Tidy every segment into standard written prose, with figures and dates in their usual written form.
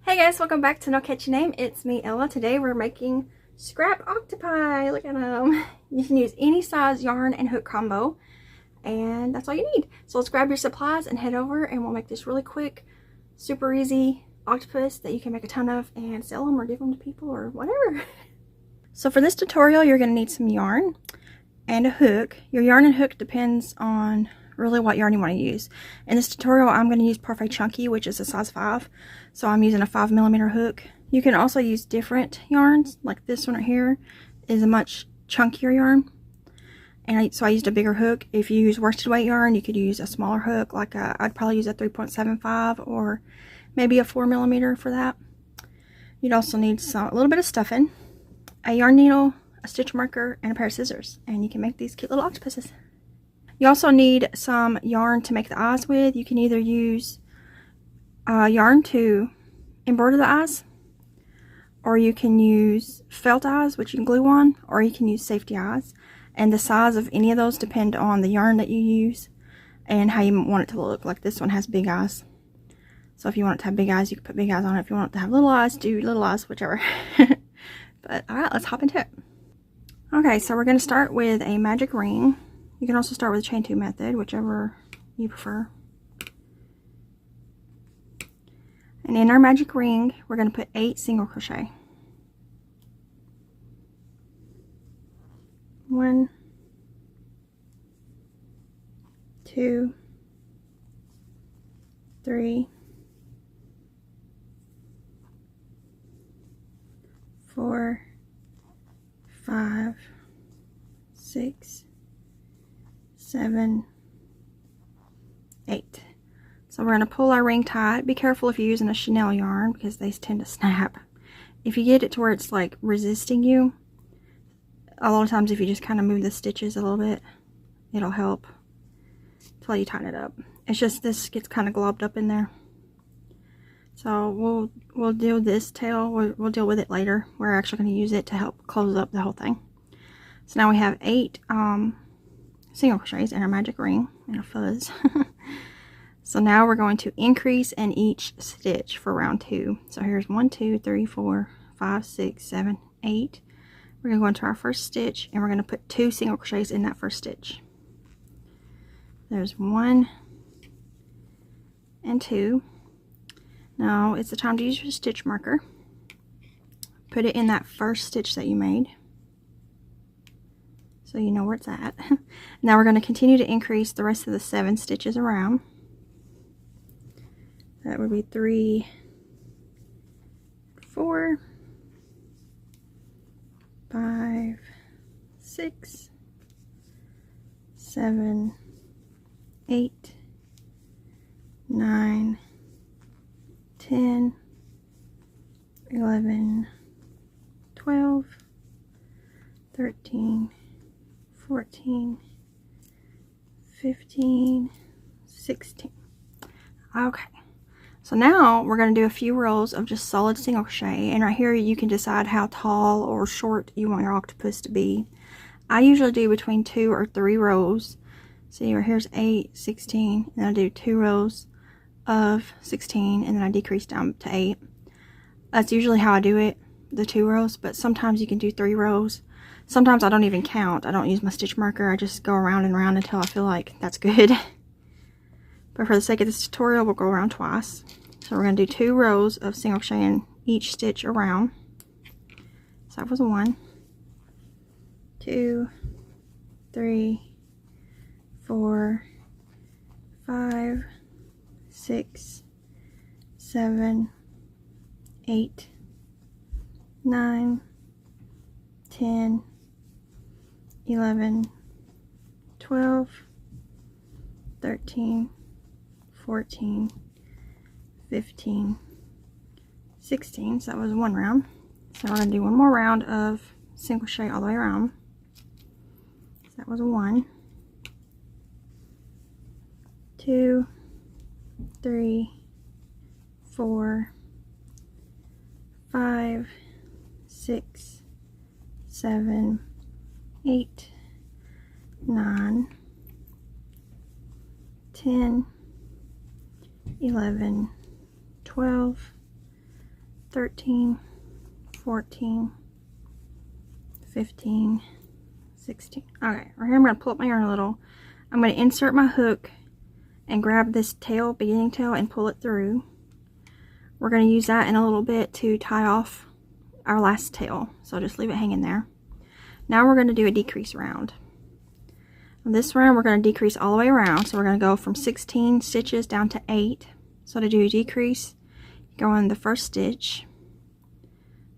Hey guys, welcome back to No Catchy Name. It's me, Ella. Today we're making scrap octopi. Look at them. You can use any size yarn and hook combo, and that's all you need. So let's grab your supplies and head over, and we'll make this really quick, super easy octopus that you can make a ton of and sell them or give them to people or whatever. So for this tutorial, you're going to need some yarn and a hook. Your yarn and hook depends on really what yarn you want to use. In this tutorial, I'm going to use Parfait Chunky, which is a size 5. So I'm using a 5mm hook. You can also use different yarns, like this one right here is a much chunkier yarn. And so I used a bigger hook. If you use worsted weight yarn, you could use a smaller hook, like I'd probably use a 3.75 or maybe a 4mm for that. You'd also need a little bit of stuffing, a yarn needle, a stitch marker, and a pair of scissors. And you can make these cute little octopuses. You also need some yarn to make the eyes with. You can either use yarn to embroider the eyes, or you can use felt eyes, which you can glue on, or you can use safety eyes. And the size of any of those depend on the yarn that you use and how you want it to look. Like this one has big eyes. So if you want it to have big eyes, you can put big eyes on it. If you want it to have little eyes, do little eyes, whichever. But alright, let's hop into it. Okay, so we're going to start with a magic ring. You can also start with the chain 2 method, whichever you prefer. And in our magic ring, we're going to put 8 single crochet. 1, 2, 3, 4, 5, 6, 7, 8. So we're going to pull our ring tight. Be careful if you're using a chenille yarn because they tend to snap. If you get it to where it's like resisting you, a lot of times if you just kind of move the stitches a little bit, it'll help until you tighten it up. It's just this gets kind of globbed up in there. So we'll deal with this tail. We'll deal with it later. We're actually going to use it to help close up the whole thing. So now we have 8 single crochets in our magic ring and a fuzz. So now we're going to increase in each stitch for round 2. So here's 1, 2, 3, 4, 5, 6, 7, 8. We're going to go into our first stitch and we're going to put 2 single crochets in that first stitch. There's 1 and 2. Now it's the time to use your stitch marker. Put it in that first stitch that you made, so you know where it's at. Now we're going to continue to increase the rest of the 7 stitches around. That would be 3, 4, 5, 6, 7, 8, 9, 10, 11, 12, 13, 14, 15, 16. Okay, so now we're going to do a few rows of just solid single crochet, and right here you can decide how tall or short you want your octopus to be. I usually do between 2 or 3 rows. See, here's 8, 16, and I do 2 rows of 16, and then I decrease down to 8. That's usually how I do it, the 2 rows, but sometimes you can do 3 rows. Sometimes I don't even count. I don't use my stitch marker. I just go around and around until I feel like that's good. But for the sake of this tutorial, we'll go around twice. So we're going to do 2 rows of single crochet in each stitch around. So that was 1, 2, 3, 4, 5, 6, 7, 8, 9, 10, 11, 12, 13, 14, 15, 16. So that was 1 round. So we're going to do 1 more round of single crochet all the way around. So that was 1, 2, 3, 4, 5, 6, 7, 8, 9, 10, 11, 12, 13, 14, 15, 16. Okay, right here I'm going to pull up my yarn a little. I'm going to insert my hook and grab this tail, beginning tail, and pull it through. We're going to use that in a little bit to tie off our last tail, so just leave it hanging there. Now we're going to do a decrease round. On this round we're going to decrease all the way around, so we're going to go from 16 stitches down to 8. So to do a decrease, go in the first stitch,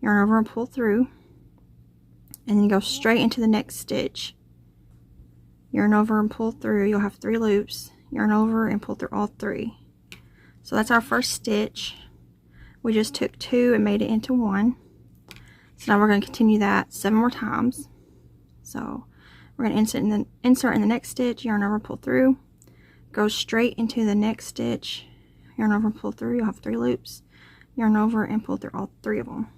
yarn over and pull through, and then go straight into the next stitch, yarn over and pull through. You'll have 3 loops, yarn over and pull through all 3. So that's our first stitch. We just took 2 and made it into 1. So now we're going to continue that 7 more times. So we're going to insert in the next stitch, yarn over, pull through, go straight into the next stitch, yarn over, pull through. You'll have 3 loops, yarn over and pull through all 3 of them.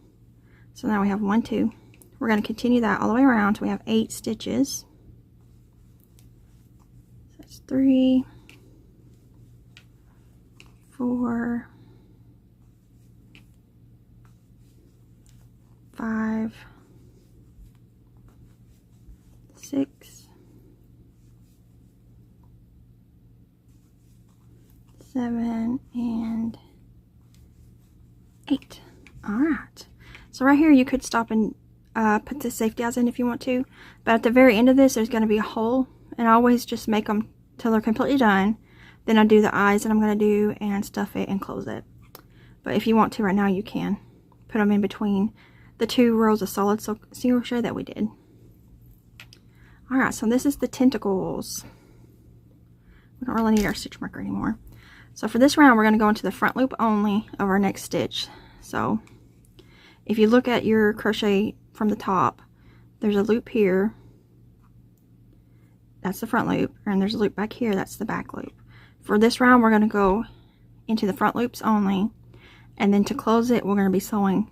So now we have 1, 2. We're going to continue that all the way around till we have 8 stitches. So that's 3, 4, 5, 6, 7, and 8. Alright. So right here you could stop and put the safety eyes in if you want to. But at the very end of this there's going to be a hole. And I always just make them till they're completely done. Then I do the eyes that I'm going to do and stuff it and close it. But if you want to right now you can. Put them in between the 2 rows of solid single crochet that we did. Alright, so this is the tentacles. We don't really need our stitch marker anymore. So for this round we're going to go into the front loop only of our next stitch. So if you look at your crochet from the top, there's a loop here. That's the front loop. And there's a loop back here. That's the back loop. For this round we're going to go into the front loops only. And then to close it we're going to be sewing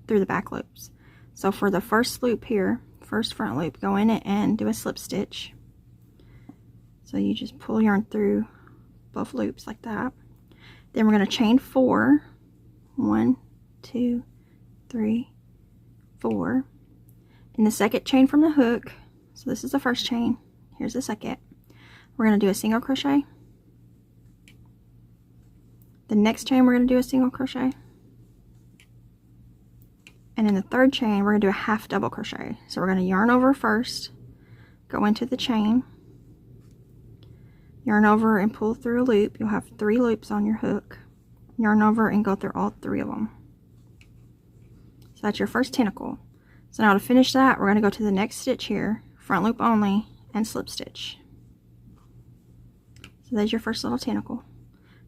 through the back loops. So for the first loop here, first front loop, go in it and do a slip stitch. So you just pull yarn through both loops like that. Then we're going to chain 4. 1, 2, 3, 4. In the second chain from the hook, so this is the first chain, here's the second, we're going to do a single crochet. The next chain we're going to do a single crochet. And in the third chain we're going to do a half double crochet. So we're going to yarn over first, go into the chain, yarn over and pull through a loop. You'll have 3 loops on your hook, yarn over and go through all 3 of them. So that's your first tentacle. So now to finish that we're going to go to the next stitch here, front loop only, and slip stitch. So there's your first little tentacle.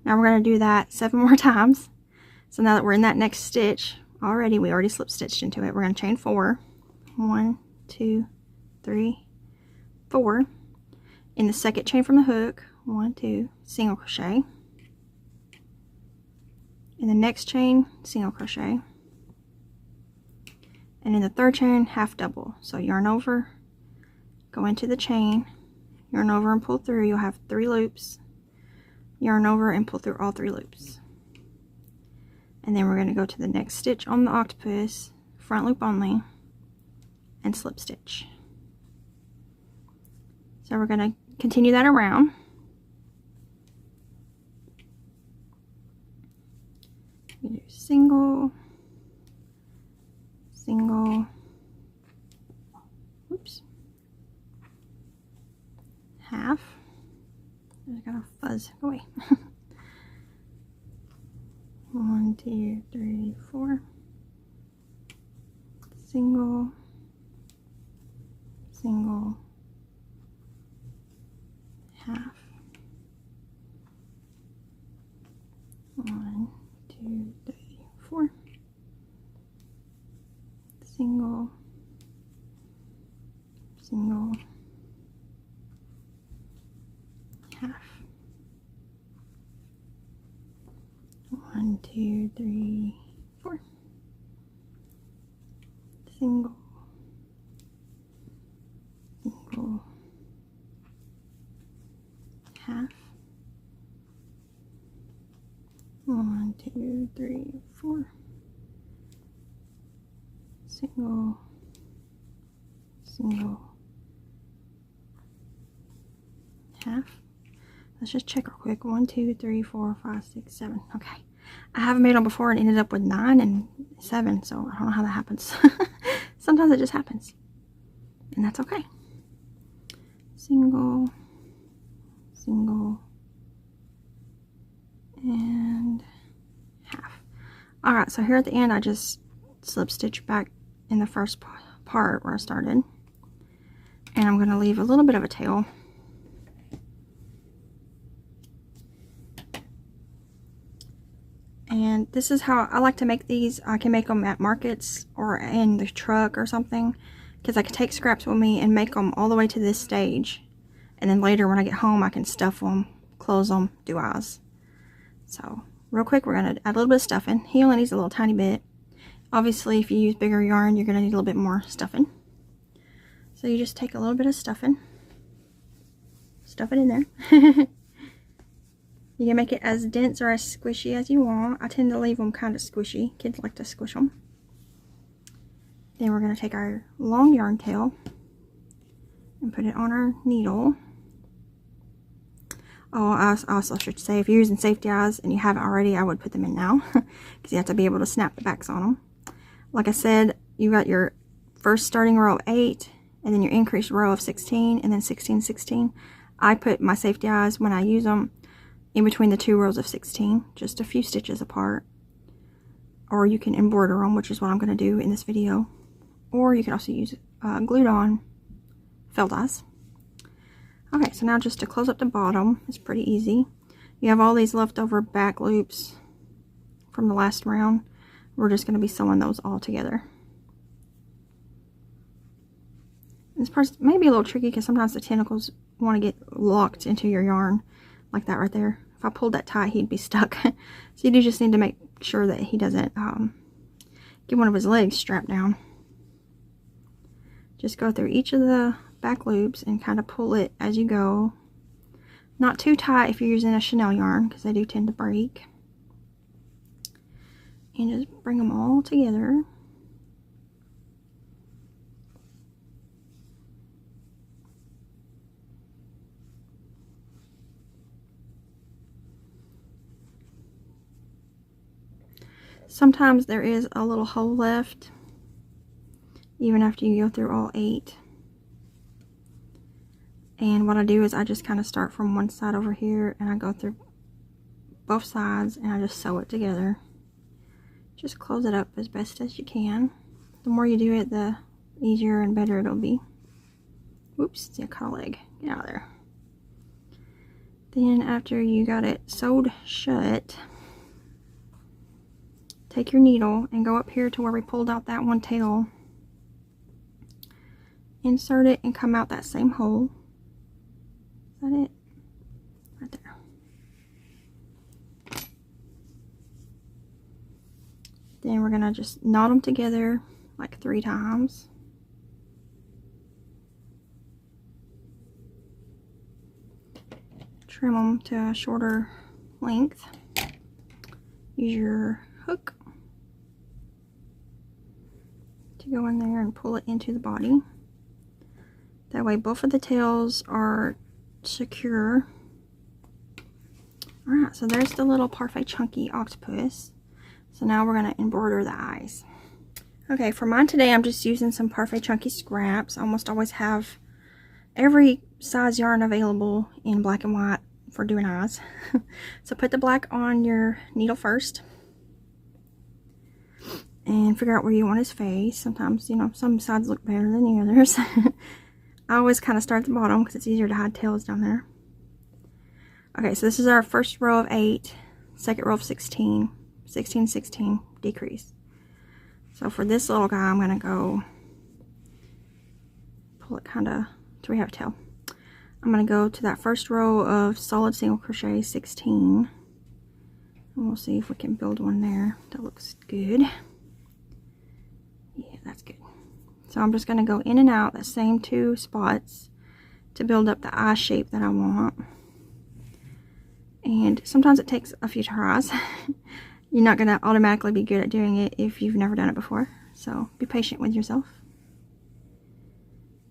Now we're going to do that 7 more times. So now that we're in that next stitch already, we already slip stitched into it, we're going to chain 4. 1, 2, 3, 4. In the second chain from the hook, 1, 2, single crochet. In the next chain, single crochet. And in the third chain, half double. So yarn over, go into the chain, yarn over and pull through. You'll have 3 loops, yarn over and pull through all 3 loops. And then we're going to go to the next stitch on the octopus, front loop only, and slip stitch. So we're going to continue that around. We do single, single, oops, half. I got a fuzz. Go away. 1, 2, 3, 4. Single, single, half. 1, 2, 3, 4. Single, single, half. 1, 2, 3, 4. Single, single, half. 1, 2, 3, 4. single, single, half. Let's just check real quick. 1, 2, 3, 4, 5, 6, 7. Okay. I haven't made them before and ended up with 9 and 7, so I don't know how that happens. Sometimes it just happens. And that's okay. Single, single, and half. Alright, so here at the end I just slip stitch back in the first part where I started. And I'm going to leave a little bit of a tail. And this is how I like to make these. I can make them at markets or in the truck or something, because I can take scraps with me and make them all the way to this stage. And then later when I get home I can stuff them, close them, do eyes. So real quick we're going to add a little bit of stuffing. He only needs a little tiny bit. Obviously if you use bigger yarn you're going to need a little bit more stuffing. So you just take a little bit of stuffing. Stuff it in there. You can make it as dense or as squishy as you want. I tend to leave them kind of squishy. Kids like to squish them. Then we're going to take our long yarn tail and put it on our needle. Oh, I also should say, if you're using safety eyes and you haven't already, I would put them in now. Because you have to be able to snap the backs on them. Like I said, you got your first starting row of 8, and then your increased row of 16, and then 16, 16. I put my safety eyes, when I use them, in between the 2 rows of 16, just a few stitches apart. Or you can embroider them, which is what I'm going to do in this video. Or you can also use glued on felt eyes. Okay, so now just to close up the bottom, it's pretty easy. You have all these leftover back loops from the last round. We're just going to be sewing those all together. This part's maybe a little tricky because sometimes the tentacles want to get locked into your yarn, like that right there. If I pulled that tight, he'd be stuck. So you do just need to make sure that he doesn't get one of his legs strapped down. Just go through each of the back loops and kind of pull it as you go. Not too tight if you're using a chenille yarn, because they do tend to break. And just bring them all together. Sometimes there is a little hole left, even after you go through all 8. And what I do is I just kind of start from one side over here, and I go through both sides, and I just sew it together. Just close it up as best as you can. The more you do it, the easier and better it'll be. Whoops, see, I cut a leg. Get out of there. Then after you got it sewed shut, take your needle and go up here to where we pulled out that one tail. Insert it and come out that same hole. Is that it? Right there. Then we're going to just knot them together like 3 times. Trim them to a shorter length. Use your hook to go in there and pull it into the body. That way both of the tails are secure. Alright, so there's the little Parfait Chunky octopus. So now we're going to embroider the eyes. Okay, for mine today I'm just using some Parfait Chunky scraps. I almost always have every size yarn available in black and white for doing eyes. So put the black on your needle first. And figure out where you want his face. Sometimes, you know, some sides look better than the others. I always kind of start at the bottom because it's easier to hide tails down there. Okay, so this is our first row of 8, second row of 16, 16, 16, decrease. So for this little guy, I'm going to go pull it kind of to we have a tail. I'm going to go to that first row of solid single crochet 16. And we'll see if we can build one there. That looks good. Yeah, that's good. So I'm just going to go in and out the same 2 spots to build up the eye shape that I want. And sometimes it takes a few tries. You're not going to automatically be good at doing it if you've never done it before. So be patient with yourself.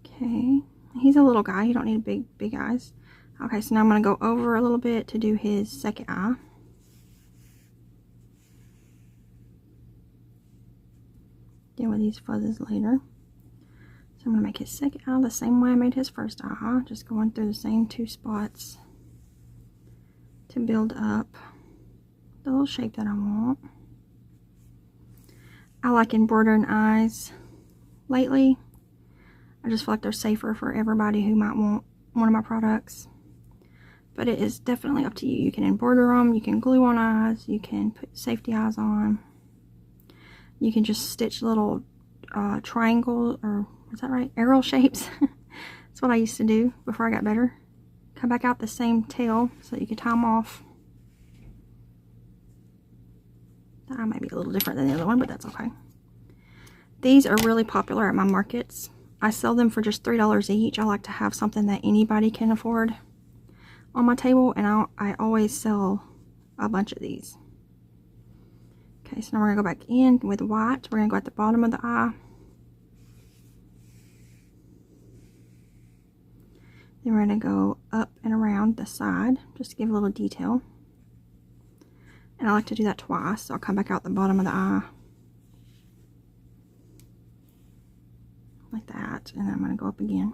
Okay. He's a little guy. You don't need big eyes. Okay, so now I'm going to go over a little bit to do his second eye. Deal with these fuzzes later. So I'm going to make his second eye the same way I made his first eye. Just going through the same 2 spots to build up the little shape that I want. I like embroidering eyes lately. I just feel like they're safer for everybody who might want one of my products. But it is definitely up to you. You can embroider them, you can glue on eyes, you can put safety eyes on. You can just stitch little triangle, or is that right? Arrow shapes. That's what I used to do before I got better. Come back out the same tail so that you can tie them off. That eye might be a little different than the other one, but that's okay. These are really popular at my markets. I sell them for just $3 each. I like to have something that anybody can afford on my table, and I always sell a bunch of these. Okay, so now we're going to go back in with white. We're going to go at the bottom of the eye. Then we're going to go up and around the side, just to give a little detail. And I like to do that twice, so I'll come back out the bottom of the eye. Like that, and then I'm going to go up again.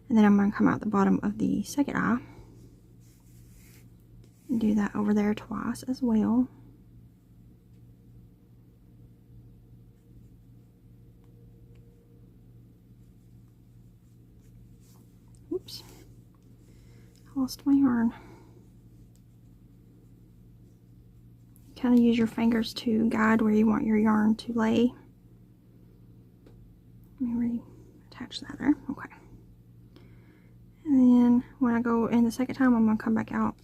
And then I'm going to come out the bottom of the second eye. And do that over there twice as well. Oops. I lost my yarn. Kind of use your fingers to guide where you want your yarn to lay. Let me reattach that there. Okay. And then when I go in the second time, I'm going to come back out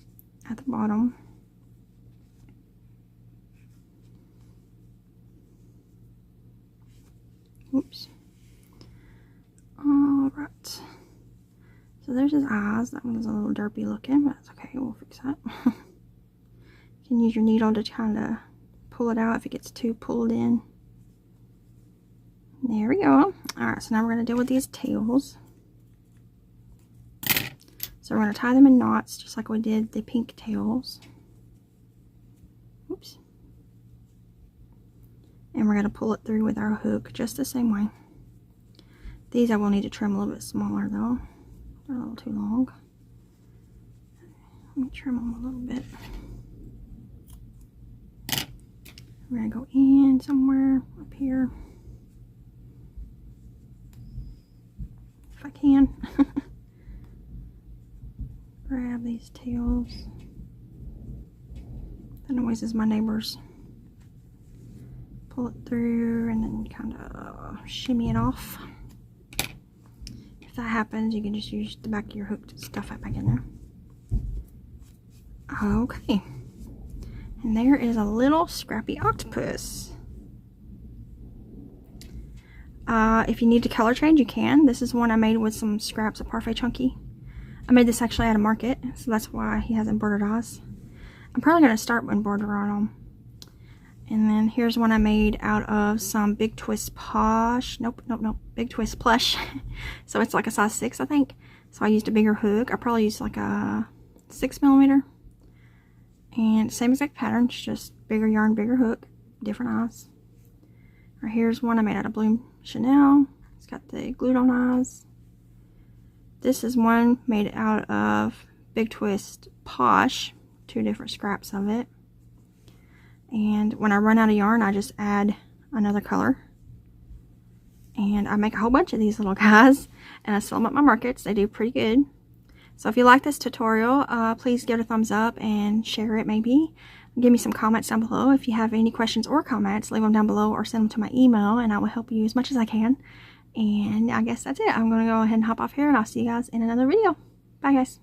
at the bottom. Oops. Alright. So there's his eyes. That one's a little derpy looking, but that's okay. We'll fix that. You can use your needle to kind of pull it out if it gets too pulled in. There we go. Alright, so now we're going to deal with these tails. So we're going to tie them in knots, just like we did the pink tails. Oops. And we're going to pull it through with our hook, just the same way. These I will need to trim a little bit smaller, though. They're a little too long. Let me trim them a little bit. We're going to go in somewhere up here. If I can. Grab these tails. The noise is my neighbors. Pull it through and then kind of shimmy it off. If that happens, you can just use the back of your hook to stuff it back in there. Okay. And there is a little scrappy octopus. If you need to color change, you can. This is one I made with some scraps of Parfait Chunky. I made this actually at a market, so that's why he has embroidered eyes. I'm probably going to start embroidering on them. And then here's one I made out of some Big Twist Posh. Nope. Big Twist Plush. So it's like a size 6, I think. So I used a bigger hook. I probably used like a 6mm. And same exact pattern, just bigger yarn, bigger hook, different eyes. Right, here's one I made out of Bloom Chanel. It's got the glued on eyes. This is one made out of Big Twist Posh, 2 different scraps of it. And when I run out of yarn, I just add another color. And I make a whole bunch of these little guys, and I sell them at my markets. They do pretty good. So if you like this tutorial, please give it a thumbs up and share it maybe. Give me some comments down below. If you have any questions or comments, leave them down below or send them to my email, and I will help you as much as I can. And I guess that's it. I'm going to go ahead and hop off here, and I'll see you guys in another video. Bye, guys.